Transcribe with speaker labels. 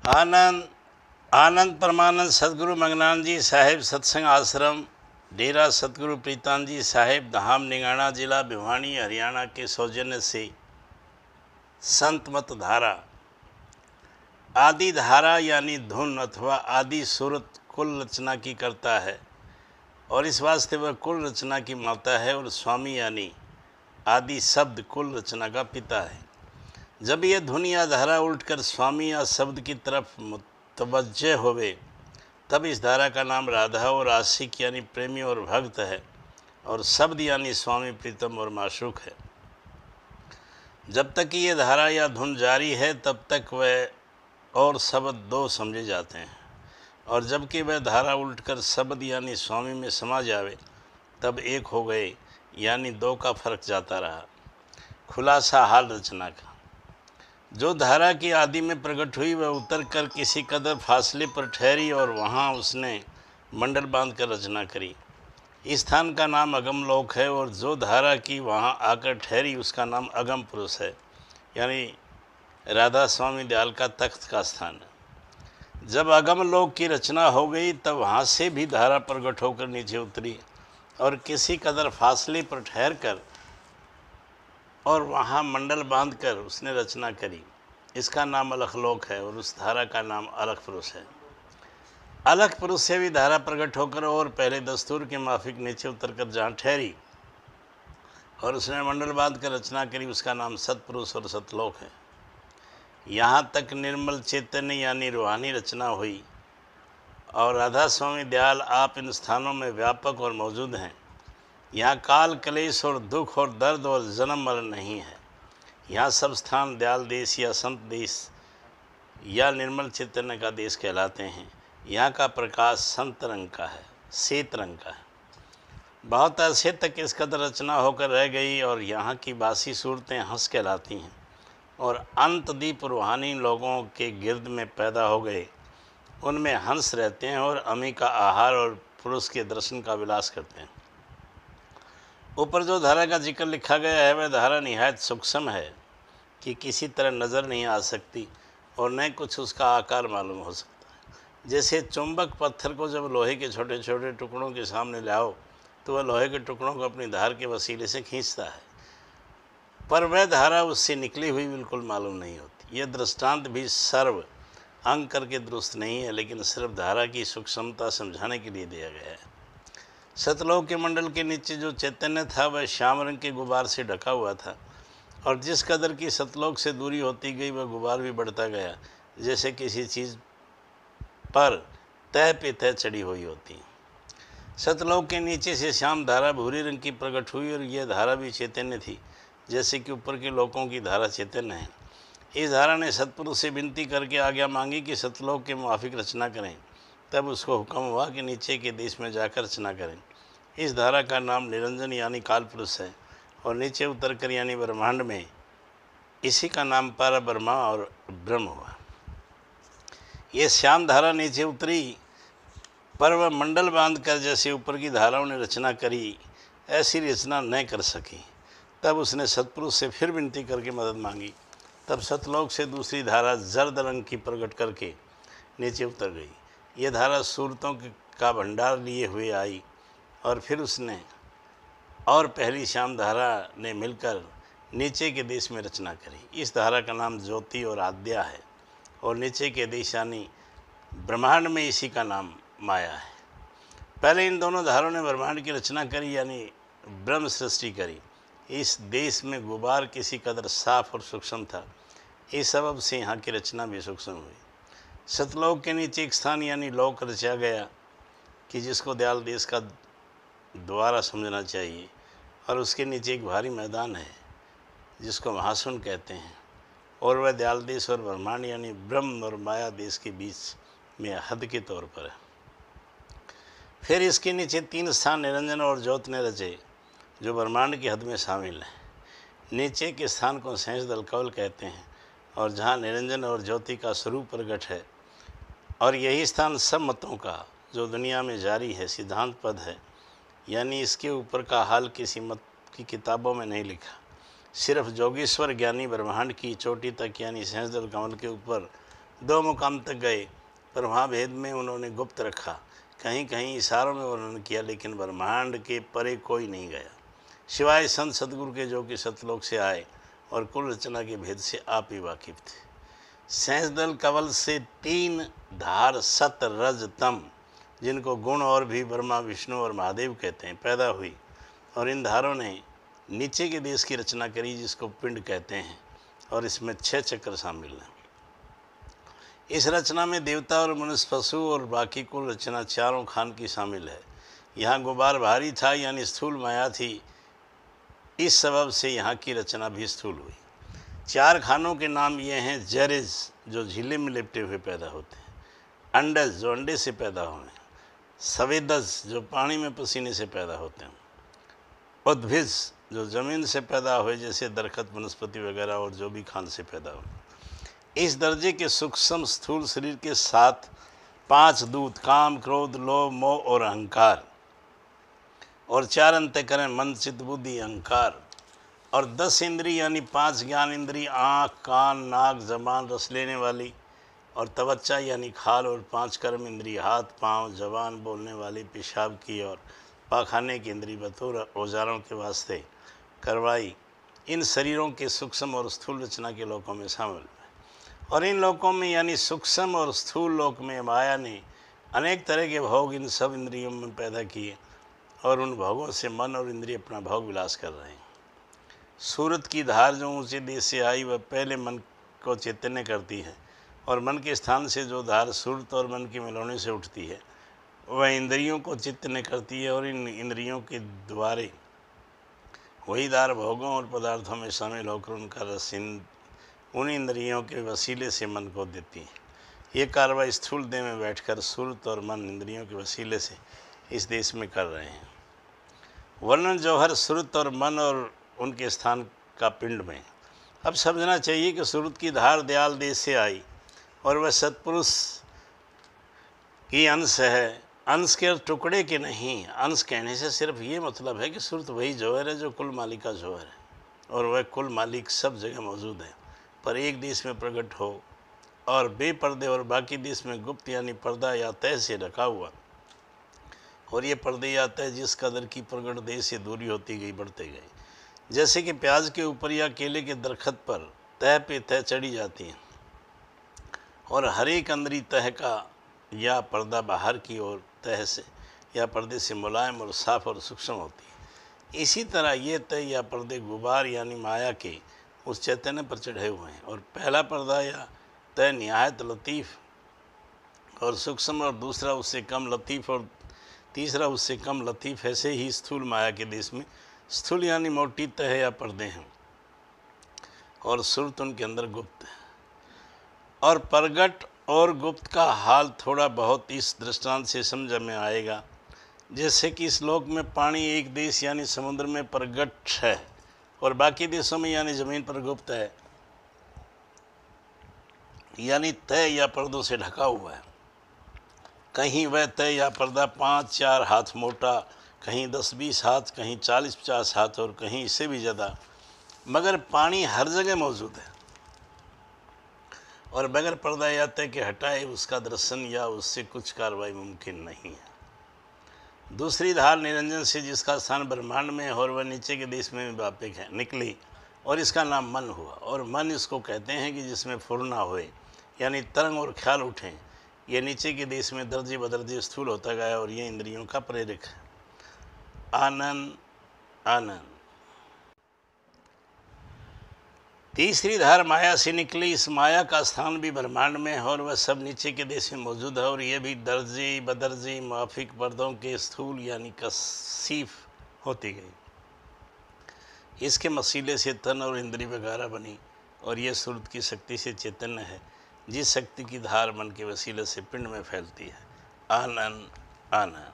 Speaker 1: आनंद आनंद परमानंद सतगुरु मंगनानंद जी साहिब सत्संग आश्रम डेरा सतगुरु प्रीतानंद जी साहिब धाम निगाना जिला भिवानी हरियाणा के सौजन्य से संत मत धारा आदि धारा यानी धुन अथवा आदि सूरत कुल रचना की करता है और इस वास्ते वह कुल रचना की माता है और स्वामी यानी आदि शब्द कुल रचना का पिता है। जब यह धुन या धारा उल्टकर स्वामी या शब्द की तरफ मुतवज्जे होवे तब इस धारा का नाम राधा और आशिक यानी प्रेमी और भक्त है और शब्द यानी स्वामी प्रीतम और माशूक है। जब तक कि यह धारा या धुन जारी है तब तक वह और शब्द दो समझे जाते हैं और जबकि वह धारा उल्टकर शब्द यानी स्वामी में समा जावे तब एक हो गए यानी दो का फर्क जाता रहा। खुलासा हाल रचना का जो धारा की आदि में प्रकट हुई वह उतर कर किसी कदर फासले पर ठहरी और वहाँ उसने मंडल बांध कर रचना करी। इस स्थान का नाम अगम लोक है और जो धारा की वहाँ आकर ठहरी उसका नाम अगम पुरुष है यानी राधा स्वामी दयाल का तख्त का स्थान है। जब अगम लोक की रचना हो गई तब वहाँ से भी धारा प्रकट होकर नीचे उतरी और किसी कदर फासले पर ठहर कर और वहाँ मंडल बांधकर उसने रचना करी। इसका नाम अलख लोक है और उस धारा का नाम अलख पुरुष है। अलख पुरुष से भी धारा प्रकट होकर और पहले दस्तूर के माफिक नीचे उतरकर जहाँ ठहरी और उसने मंडल बांध कर रचना करी उसका नाम सतपुरुष और सतलोक है। यहाँ तक निर्मल चैतन्य यानी रूहानी रचना हुई और राधा स्वामी दयाल आप इन स्थानों में व्यापक और मौजूद हैं। यहाँ काल कलेश और दुख और दर्द और जन्म मरण नहीं है। यहाँ सब स्थान दयाल देश या संत देश या निर्मल चैतन्य का देश कहलाते हैं। यहाँ का प्रकाश संत रंग का है, श्वेत रंग का है। बहुत अरसे तक इस कदर रचना होकर रह गई और यहाँ की बासी सूरतें हंस कहलाती हैं और अंत दीप रूहानी लोगों के गिर्द में पैदा हो गए। उनमें हंस रहते हैं और अमी का आहार और पुरुष के दर्शन का विलास करते हैं। ऊपर जो धारा का जिक्र लिखा गया है वह धारा निहायत सूक्ष्म है कि किसी तरह नज़र नहीं आ सकती और न कुछ उसका आकार मालूम हो सकता है। जैसे चुंबक पत्थर को जब लोहे के छोटे छोटे टुकड़ों के सामने लाओ तो वह लोहे के टुकड़ों को अपनी धार के वसीले से खींचता है, पर वह धारा उससे निकली हुई बिल्कुल मालूम नहीं होती। यह दृष्टांत भी सर्व अंग करके दुरुस्त नहीं है, लेकिन सिर्फ धारा की सूक्ष्मता समझाने के लिए दिया गया है। सतलोक के मंडल के नीचे जो चैतन्य था वह श्याम रंग के गुबार से ढका हुआ था और जिस कदर की सतलोक से दूरी होती गई वह गुबार भी बढ़ता गया, जैसे किसी चीज़ पर तह पे तह चढ़ी हुई होती। सतलोक के नीचे से श्याम धारा भूरी रंग की प्रकट हुई और यह धारा भी चैतन्य थी, जैसे कि ऊपर के लोकों की धारा चैतन्य है। इस धारा ने सतपुरुष से विनती करके आज्ञा मांगी कि सतलोक के मुआफिक रचना करें। तब उसको हुक्म हुआ कि नीचे के देश में जाकर रचना करें। इस धारा का नाम निरंजन यानी काल पुरुष है और नीचे उतरकर यानी ब्रह्मांड में इसी का नाम पारा ब्रह्मा और ब्रह्म हुआ। ये श्याम धारा नीचे उतरी पर वह मंडल बांध कर जैसे ऊपर की धाराओं ने रचना करी ऐसी रचना न कर सकी। तब उसने सतपुरुष से फिर विनती करके मदद मांगी। तब सतलोक से दूसरी धारा जर्द रंग की प्रकट करके नीचे उतर गई। ये धारा सूरतों का भंडार लिए हुए आई और फिर उसने और पहली श्याम धारा ने मिलकर नीचे के देश में रचना करी। इस धारा का नाम ज्योति और आद्या है और नीचे के देश यानी ब्रह्मांड में इसी का नाम माया है। पहले इन दोनों धारों ने ब्रह्मांड की रचना करी यानी ब्रह्म सृष्टि करी। इस देश में गुबार किसी कदर साफ और सूक्ष्म था, इस सबब से यहाँ की रचना भी सूक्ष्म हुई। सतलोक के नीचे एक स्थान यानी लोक रचा गया कि जिसको दयाल देश का द्वारा समझना चाहिए और उसके नीचे एक भारी मैदान है जिसको महासुन कहते हैं और वह दयाल देश और ब्रह्मांड यानी ब्रह्म और माया देश के बीच में हद के तौर पर है। फिर इसके नीचे 3 स्थान निरंजन और ज्योत ने रचे जो ब्रह्मांड की हद में शामिल है। नीचे के स्थान को सहज दलकवल कहते हैं और जहाँ निरंजन और ज्योति का स्वरूप प्रकट है और यही स्थान सब मतों का जो दुनिया में जारी है सिद्धांत पद है, यानी इसके ऊपर का हाल किसी मत की किताबों में नहीं लिखा। सिर्फ जोगेश्वर ज्ञानी ब्रह्मांड की चोटी तक यानी सहस्त्र कमल के ऊपर 2 मुकाम तक गए, पर वहाँ भेद में उन्होंने गुप्त रखा। कहीं कहीं इशारों में वर्णन किया, लेकिन ब्रह्मांड के परे कोई नहीं गया सिवाय संत सदगुरु के, जो कि सतलोक से आए और कुल रचना के भेद से आप ही वाकिफ थे। सहस्रदल कवल से 3 धार सत रज तम, जिनको गुण और भी ब्रह्मा विष्णु और महादेव कहते हैं, पैदा हुई, और इन धारों ने नीचे के देश की रचना करी, जिसको पिंड कहते हैं, और इसमें 6 चक्र शामिल हैं। इस रचना में देवता और मनुष्य, पशु और बाकी कुल रचना चारों खान की शामिल है। यहाँ गुबार भारी था, यानी स्थूल माया थी, इस सबब से यहाँ की रचना भी स्थूल हुई। 4 खानों के नाम ये हैं: जरिज, जो झीले में लिपटे हुए पैदा होते हैं; अंडज, जो अंडे से पैदा हुए; सवेदज, जो पानी में पसीने से पैदा होते हैं; उद्भिज, जो ज़मीन से पैदा हुए, जैसे दरखत, वनस्पति वगैरह, और जो भी खान से पैदा हुए। इस दर्जे के सूक्ष्म स्थूल शरीर के साथ 5 दूत, काम, क्रोध, लोभ, मोह और अहंकार, और 4 अंतःकरण, मन, चित्त, बुद्धि, अहंकार, और 10 इंद्रिय यानी 5 ज्ञान इंद्रिय, आँख, कान, नाक, जबान, रस लेने वाली, और तवच्चा यानी खाल, और 5 कर्म इंद्रिय, हाथ, पाँव, जबान, बोलने वाली, पेशाब की, और पाखाने की इंद्रिय, बतौर औजारों के वास्ते करवाई। इन शरीरों के सूक्ष्म और स्थूल रचना के लोकों में शामिल है। और इन लोकों में यानी सूक्ष्म और स्थूल लोक में माया ने अनेक तरह के भोग इन सब इंद्रियों में पैदा किए, और उन भोगों से मन और इंद्रिय अपना भोग विलास कर रहे हैं। सूरत की धार जो ऊंचे देश से आई, वह पहले मन को चैतन्य करती है, और मन के स्थान से जो धार सूरत और मन की मिलौने से उठती है, वह इंद्रियों को चैतन्य करती है, और इन इंद्रियों के द्वारे वही धार भोगों और पदार्थों में शामिल होकर उनका रस उन इंद्रियों के वसीले से मन को देती है। ये कार्रवाई स्थूल देह में बैठकर सूरत और मन इंद्रियों के वसीले से इस देश में कर रहे हैं। वर्णन जौहर सूरत और मन और उनके स्थान का पिंड में। अब समझना चाहिए कि सूरत की धार दयाल देश से आई, और वह सत्पुरुष की अंश है, अंश के टुकड़े के नहीं। अंश कहने से सिर्फ ये मतलब है कि सूरत वही जौहर है जो कुल मालिक का जौहर है, और वह कुल मालिक सब जगह मौजूद है, पर एक देश में प्रकट हो और बेपर्दे, और बाकी देश में गुप्त यानी पर्दा या तय से ढका हुआ। और ये पर्दे या तय जिस कदर की प्रकट देश से दूरी होती गई, बढ़ते गए, जैसे कि प्याज के ऊपर या केले के दरख्त पर तह पे तह चढ़ी जाती हैं, और हर एक अंदरी तह का या पर्दा बाहर की ओर तह से या पर्दे से मुलायम और साफ और सूक्ष्म होती है। इसी तरह ये तह या पर्दे गुबार यानी माया के उस चैतन्य पर चढ़े हुए हैं, और पहला पर्दा या तय निहायत लतीफ़ और सूक्ष्म, और दूसरा उससे कम लतीफ़, और तीसरा उससे कम लतीफ़। ऐसे ही स्थूल माया के देश में स्थूल यानी मोटी तह या पर्दे हैं, और सूरत उनके अंदर गुप्त है। और प्रगट और गुप्त का हाल थोड़ा बहुत इस दृष्टांत से समझ में आएगा, जैसे कि इस लोक में पानी एक देश यानी समुद्र में प्रगट है, और बाकी देशों में यानी ज़मीन पर गुप्त है, यानी तय या पर्दों से ढका हुआ है। कहीं वह तय या पर्दा 5-4 हाथ मोटा, कहीं 10-20 हाथ, कहीं 40-50 हाथ, और कहीं इससे भी ज़्यादा, मगर पानी हर जगह मौजूद है, और बगैर पर्दा या तय के हटाए उसका दर्शन या उससे कुछ कार्रवाई मुमकिन नहीं है। दूसरी धार निरंजन से, जिसका स्थान ब्रह्मांड में है, और वह नीचे के देश में व्यापक है, निकली, और इसका नाम मन हुआ। और मन इसको कहते हैं कि जिसमें फुरना होए, यानी तरंग और ख्याल उठें। यह नीचे के देश में दर्जे बदर्जे स्थूल होता गया, और ये इंद्रियों का प्रेरक है। आनंद आनंद। तीसरी धार माया से निकली। इस माया का स्थान भी ब्रह्मांड में है, और वह सब नीचे के देश में मौजूद है, और यह भी दर्जे बदर्जे माफिक पर्दों के स्थूल यानी कसीफ होती गई। इसके मसीले से तन और इंद्रिय वगैरह बनी, और यह सूरत की शक्ति से चैतन्य है, जिस शक्ति की धार मन के वसीले से पिंड में फैलती है। आनंद आनंद।